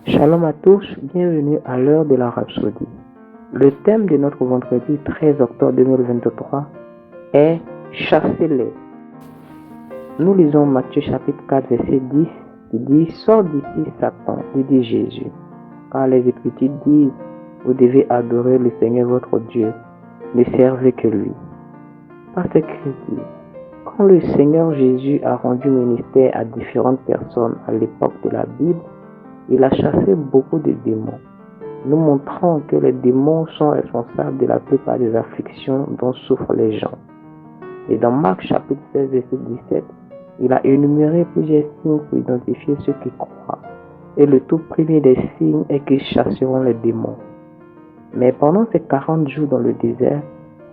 Shalom à tous, bienvenue à l'heure de la Rhapsodie. Le thème de notre vendredi 13 octobre 2023 est « Chassez-les ». Nous lisons Matthieu chapitre 4 verset 10 qui dit « Sors d'ici Satan », lui dit Jésus, car les Écritures disent « Vous devez adorer le Seigneur votre Dieu, ne servez que lui ». Par cette écriture, quand le Seigneur Jésus a rendu ministère à différentes personnes à l'époque de la Bible, il a chassé beaucoup de démons, nous montrant que les démons sont responsables de la plupart des afflictions dont souffrent les gens. Et dans Marc chapitre 16, verset 17, il a énuméré plusieurs signes pour identifier ceux qui croient. Et le tout premier des signes est qu'ils chasseront les démons. Mais pendant ces 40 jours dans le désert,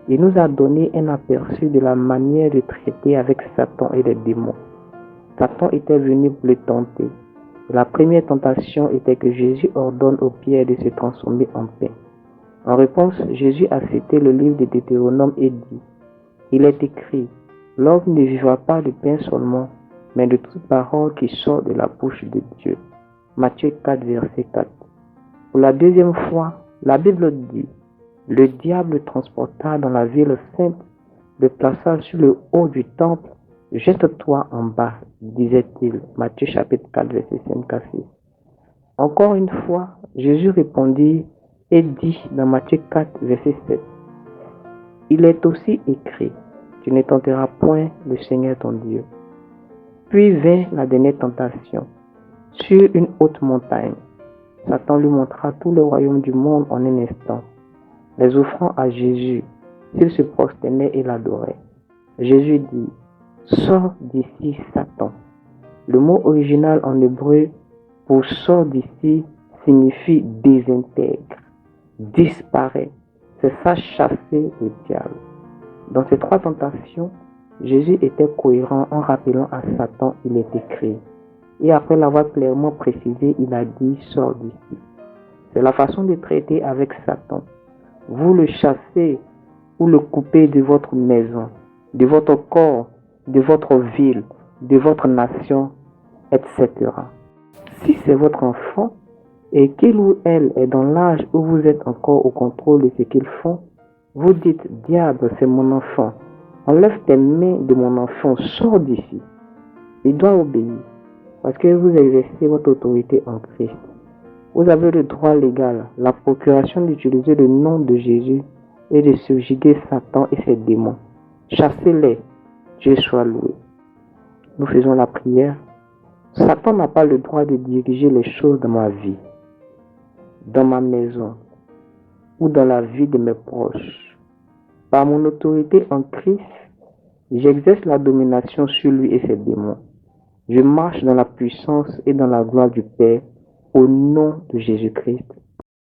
il nous a donné un aperçu de la manière de traiter avec Satan et les démons. Satan était venu pour le tenter. La première tentation était que Jésus ordonne aux pierres de se transformer en pain. En réponse, Jésus a cité le livre de Deutéronome et dit « Il est écrit, l'homme ne vivra pas de pain seulement, mais de toute parole qui sort de la bouche de Dieu. » Matthieu 4, verset 4. Pour la deuxième fois, la Bible dit « Le diable le transporta dans la ville sainte, le plaça sur le haut du temple. Jette-toi en bas, disait-il. » Matthieu chapitre 4, verset 5 à 6. Encore une fois, Jésus répondit et dit dans Matthieu 4, verset 7. Il est aussi écrit, tu ne tenteras point le Seigneur ton Dieu. Puis vint la dernière tentation. Sur une haute montagne, Satan lui montra tout le royaume du monde en un instant, les offrant à Jésus, s'il se prosternait et l'adorait. Jésus dit, sors d'ici, Satan. Le mot original en hébreu pour sors d'ici signifie désintègre, disparaît. C'est ça chasser le diable. Dans ces trois tentations, Jésus était cohérent en rappelant à Satan il est écrit. Et après l'avoir clairement précisé, il a dit sors d'ici. C'est la façon de traiter avec Satan. Vous le chassez ou le coupez de votre maison, de votre corps, de votre ville, de votre nation, etc. Si c'est votre enfant et qu'il ou elle est dans l'âge où vous êtes encore au contrôle de ce qu'ils font, vous dites, diable, c'est mon enfant, enlève tes mains de mon enfant, sors d'ici. Il doit obéir parce que vous exercez votre autorité en Christ. Vous avez le droit légal, la procuration d'utiliser le nom de Jésus et de subjuguer Satan et ses démons. Chassez-les, Dieu soit loué. Nous faisons la prière. Satan n'a pas le droit de diriger les choses dans ma vie, dans ma maison ou dans la vie de mes proches. Par mon autorité en Christ, j'exerce la domination sur lui et ses démons. Je marche dans la puissance et dans la gloire du Père au nom de Jésus-Christ.